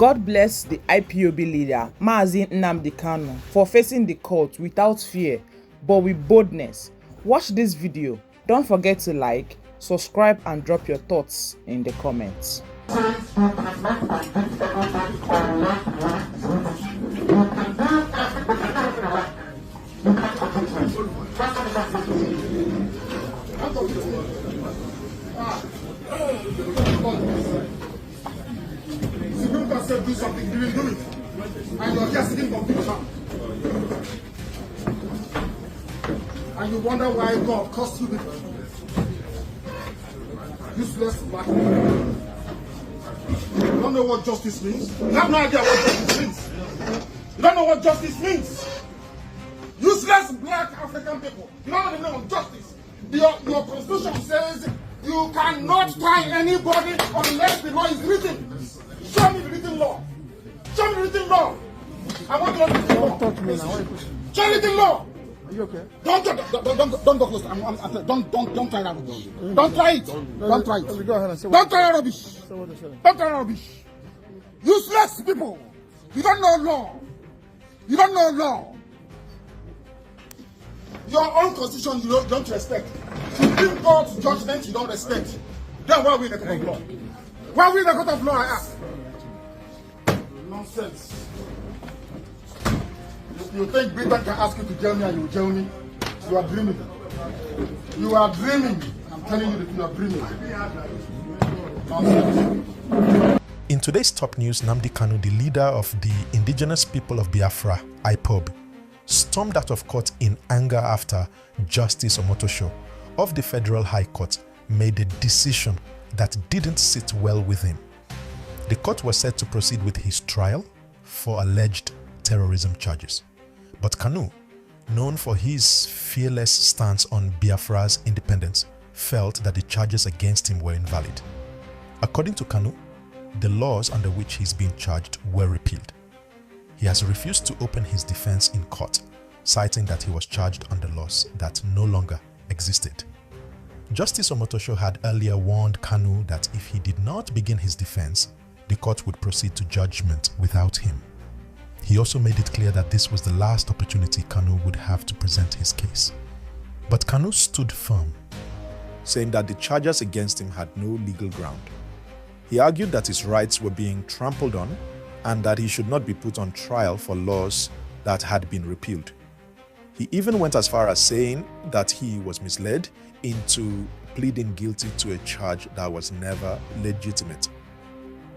God bless the IPOB leader, Mazi Nnamdi Kanu, for facing the court without fear, but with boldness. Watch this video. Don't forget to like, subscribe, and drop your thoughts in the comments. Do something, you will do it. And you're just sitting confusion. And you wonder why God caused you this. Useless black man. You don't know what justice means. You have no idea what justice means. You don't know what justice means. Useless black African people. You don't know the name of justice. Your constitution says you cannot try anybody unless the law is written. Show me the written law. Show me the written law. I want to know the written law. Don't touch me now. Show me the written law. Are you okay? Don't go close. Don't try that rubbish. Don't try it. Don't try it. Go ahead and say don't try that rubbish. Don't try that rubbish. Useless people. You don't know law. You don't know law. Your own constitution you don't respect. Supreme Court judgment you don't respect. Then why are we in the court of law? Why are we in the court of law, I ask? Nonsense. You think Britain can ask you to jail me and you will jail me? You are dreaming. You are dreaming. I'm telling you that you are dreaming. Nonsense. In today's top news, Nnamdi Kanu, the leader of the indigenous people of Biafra, Ipob, stormed out of court in anger after Justice Omotosho of the Federal High Court made a decision that didn't sit well with him. The court was set to proceed with his trial for alleged terrorism charges. But Kanu, known for his fearless stance on Biafra's independence, felt that the charges against him were invalid. According to Kanu, the laws under which he's being charged were repealed. He has refused to open his defense in court, citing that he was charged under laws that no longer existed. Justice Omotosho had earlier warned Kanu that if he did not begin his defense, the court would proceed to judgment without him. He also made it clear that this was the last opportunity Kanu would have to present his case. But Kanu stood firm, saying that the charges against him had no legal ground. He argued that his rights were being trampled on and that he should not be put on trial for laws that had been repealed. He even went as far as saying that he was misled into pleading guilty to a charge that was never legitimate.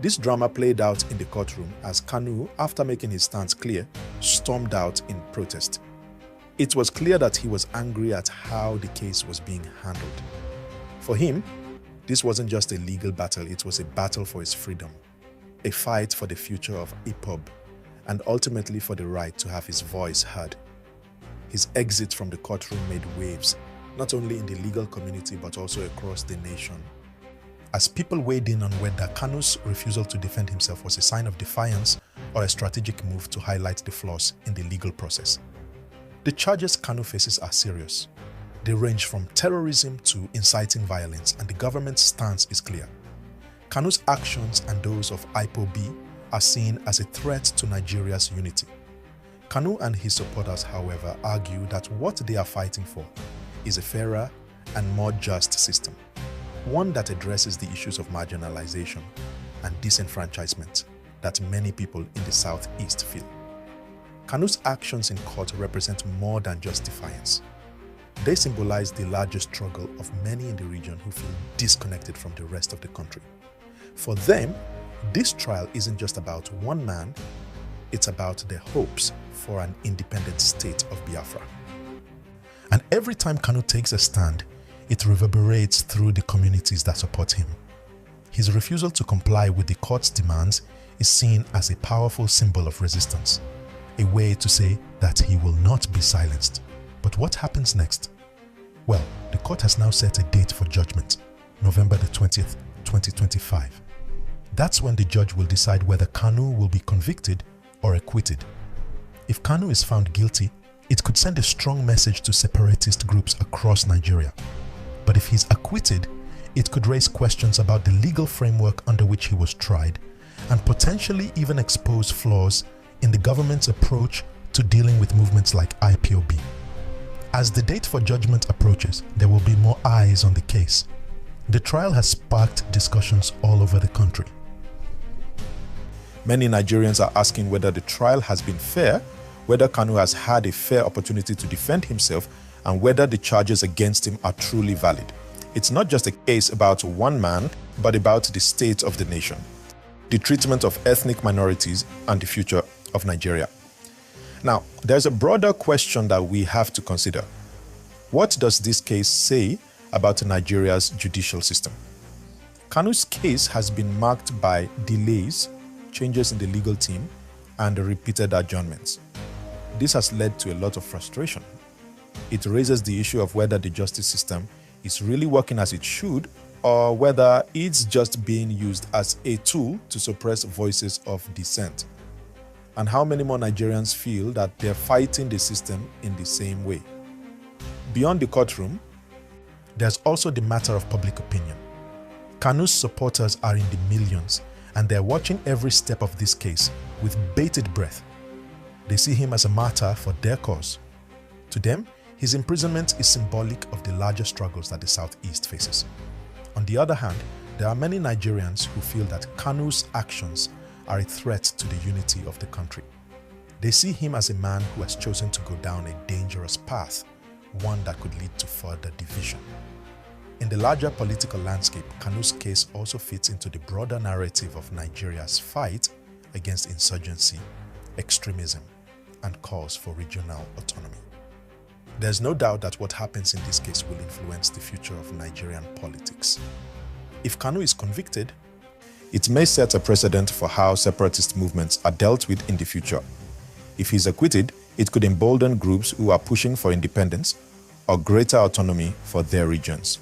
This drama played out in the courtroom as Kanu, after making his stance clear, stormed out in protest. It was clear that he was angry at how the case was being handled. For him, this wasn't just a legal battle, it was a battle for his freedom, a fight for the future of Ipob, and ultimately for the right to have his voice heard. His exit from the courtroom made waves, not only in the legal community but also across the nation, as people weighed in on whether Kanu's refusal to defend himself was a sign of defiance or a strategic move to highlight the flaws in the legal process. The charges Kanu faces are serious. They range from terrorism to inciting violence, and the government's stance is clear. Kanu's actions and those of Ipob are seen as a threat to Nigeria's unity. Kanu and his supporters, however, argue that what they are fighting for is a fairer and more just system, one that addresses the issues of marginalization and disenfranchisement that many people in the Southeast feel. Kanu's actions in court represent more than just defiance. They symbolize the larger struggle of many in the region who feel disconnected from the rest of the country. For them, this trial isn't just about one man, it's about their hopes for an independent state of Biafra. And every time Kanu takes a stand, it reverberates through the communities that support him. His refusal to comply with the court's demands is seen as a powerful symbol of resistance, a way to say that he will not be silenced. But what happens next? Well, the court has now set a date for judgment, November the 20th, 2025. That's when the judge will decide whether Kanu will be convicted or acquitted. If Kanu is found guilty, it could send a strong message to separatist groups across Nigeria. But if he's acquitted, it could raise questions about the legal framework under which he was tried and potentially even expose flaws in the government's approach to dealing with movements like IPOB. As the date for judgment approaches, there will be more eyes on the case. The trial has sparked discussions all over the country. Many Nigerians are asking whether the trial has been fair, whether Kanu has had a fair opportunity to defend himself, and whether the charges against him are truly valid. It's not just a case about one man, but about the state of the nation, the treatment of ethnic minorities, and the future of Nigeria. Now, there's a broader question that we have to consider. What does this case say about Nigeria's judicial system? Kanu's case has been marked by delays, changes in the legal team, and repeated adjournments. This has led to a lot of frustration. It raises the issue of whether the justice system is really working as it should, or whether it's just being used as a tool to suppress voices of dissent. And how many more Nigerians feel that they're fighting the system in the same way? Beyond the courtroom, there's also the matter of public opinion. Kanu's supporters are in the millions, and they're watching every step of this case with bated breath. They see him as a martyr for their cause. To them, his imprisonment is symbolic of the larger struggles that the Southeast faces. On the other hand, there are many Nigerians who feel that Kanu's actions are a threat to the unity of the country. They see him as a man who has chosen to go down a dangerous path, one that could lead to further division. In the larger political landscape, Kanu's case also fits into the broader narrative of Nigeria's fight against insurgency, extremism, and calls for regional autonomy. There's no doubt that what happens in this case will influence the future of Nigerian politics. If Kanu is convicted, it may set a precedent for how separatist movements are dealt with in the future. If he's acquitted, it could embolden groups who are pushing for independence or greater autonomy for their regions.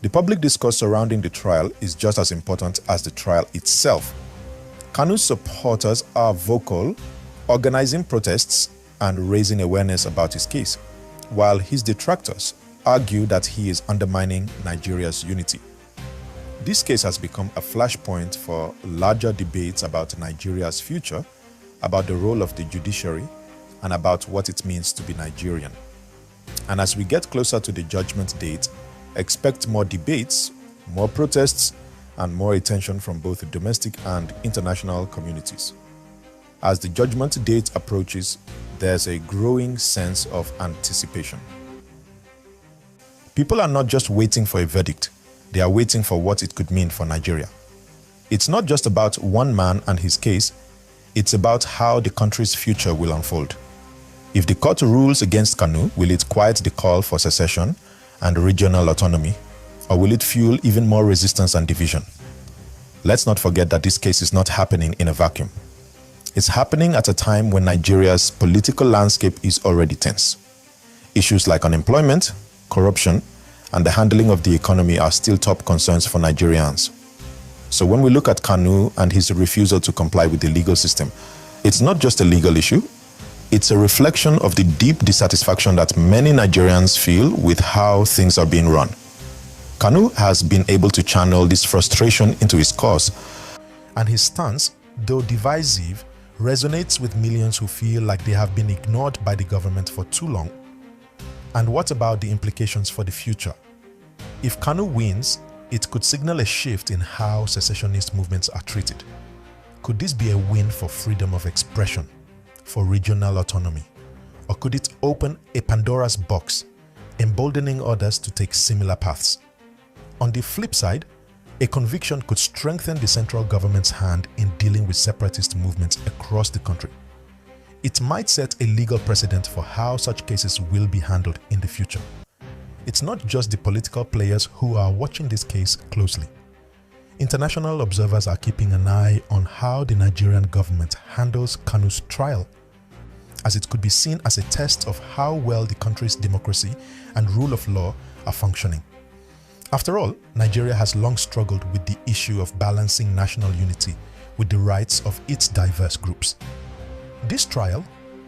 The public discourse surrounding the trial is just as important as the trial itself. Kanu's supporters are vocal, organizing protests and raising awareness about his case, while his detractors argue that he is undermining Nigeria's unity. This case has become a flashpoint for larger debates about Nigeria's future, about the role of the judiciary, and about what it means to be Nigerian. And as we get closer to the judgment date, expect more debates, more protests, and more attention from both the domestic and international communities. As the judgment date approaches, there's a growing sense of anticipation. People are not just waiting for a verdict, they are waiting for what it could mean for Nigeria. It's not just about one man and his case, it's about how the country's future will unfold. If the court rules against Kanu, will it quiet the call for secession and regional autonomy, or will it fuel even more resistance and division? Let's not forget that this case is not happening in a vacuum. It's happening at a time when Nigeria's political landscape is already tense. Issues like unemployment, corruption, and the handling of the economy are still top concerns for Nigerians. So when we look at Kanu and his refusal to comply with the legal system, it's not just a legal issue, it's a reflection of the deep dissatisfaction that many Nigerians feel with how things are being run. Kanu has been able to channel this frustration into his cause, and his stance, though divisive, resonates with millions who feel like they have been ignored by the government for too long. And what about the implications for the future? If Kanu wins, it could signal a shift in how secessionist movements are treated. Could this be a win for freedom of expression, for regional autonomy? Or could it open a Pandora's box, emboldening others to take similar paths? On the flip side, a conviction could strengthen the central government's hand in dealing with separatist movements across the country. It might set a legal precedent for how such cases will be handled in the future. It's not just the political players who are watching this case closely. International observers are keeping an eye on how the Nigerian government handles Kanu's trial, as it could be seen as a test of how well the country's democracy and rule of law are functioning. After all, Nigeria has long struggled with the issue of balancing national unity with the rights of its diverse groups. This trial,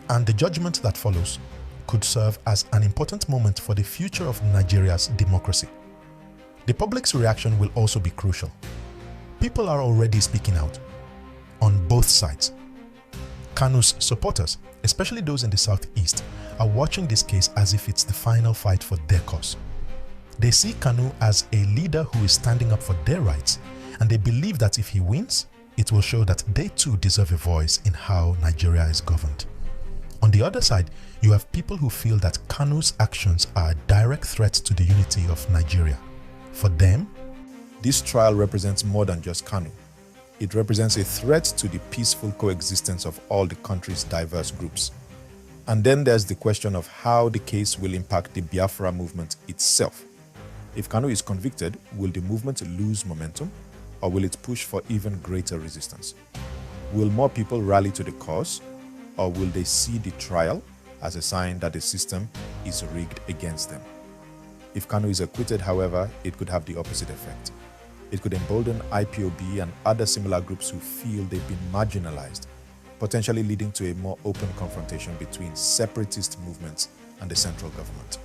and the judgment that follows, could serve as an important moment for the future of Nigeria's democracy. The public's reaction will also be crucial. People are already speaking out. on both sides. Kanu's supporters, especially those in the southeast, are watching this case as if it's the final fight for their cause. They see Kanu as a leader who is standing up for their rights, and they believe that if he wins, it will show that they too deserve a voice in how Nigeria is governed. On the other side, you have people who feel that Kanu's actions are a direct threat to the unity of Nigeria. For them, this trial represents more than just Kanu. It represents a threat to the peaceful coexistence of all the country's diverse groups. And then there's the question of how the case will impact the Biafra movement itself. If Kanu is convicted, will the movement lose momentum, or will it push for even greater resistance? Will more people rally to the cause, or will they see the trial as a sign that the system is rigged against them? If Kanu is acquitted, however, it could have the opposite effect. It could embolden IPOB and other similar groups who feel they've been marginalized, potentially leading to a more open confrontation between separatist movements and the central government.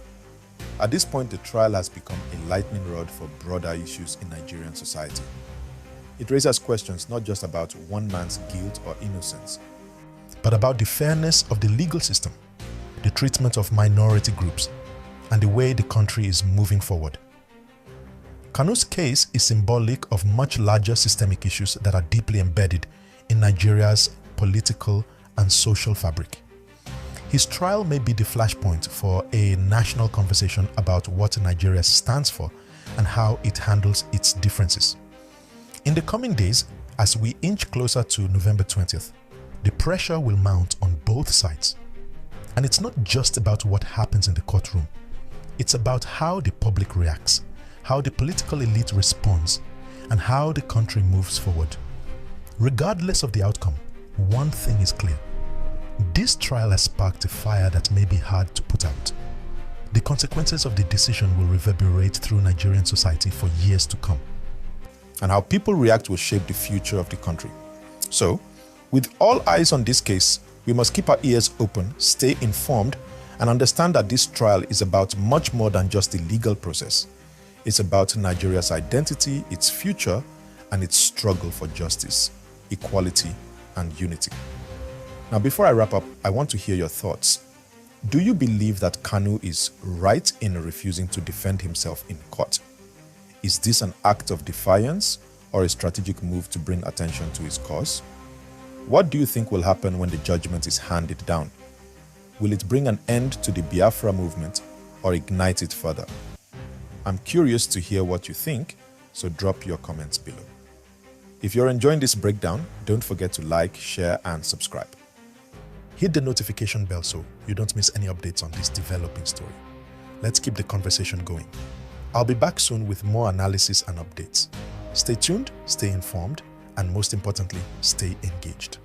At this point, the trial has become a lightning rod for broader issues in Nigerian society. It raises questions not just about one man's guilt or innocence, but about the fairness of the legal system, the treatment of minority groups, and the way the country is moving forward. Kanu's case is symbolic of much larger systemic issues that are deeply embedded in Nigeria's political and social fabric. His trial may be the flashpoint for a national conversation about what Nigeria stands for and how it handles its differences. In the coming days, as we inch closer to November 20th, the pressure will mount on both sides. And it's not just about what happens in the courtroom. It's about how the public reacts, how the political elite responds, and how the country moves forward. Regardless of the outcome, one thing is clear. This trial has sparked a fire that may be hard to put out. The consequences of the decision will reverberate through Nigerian society for years to come. And how people react will shape the future of the country. So, with all eyes on this case, we must keep our ears open, stay informed, and understand that this trial is about much more than just the legal process. It's about Nigeria's identity, its future, and its struggle for justice, equality, and unity. Now, before I wrap up, I want to hear your thoughts. Do you believe that Kanu is right in refusing to defend himself in court? Is this an act of defiance or a strategic move to bring attention to his cause? What do you think will happen when the judgment is handed down? Will it bring an end to the Biafra movement or ignite it further? I'm curious to hear what you think, so drop your comments below. If you're enjoying this breakdown, don't forget to like, share, and subscribe. Hit the notification bell so you don't miss any updates on this developing story. Let's keep the conversation going. I'll be back soon with more analysis and updates. Stay tuned, stay informed, and most importantly, stay engaged.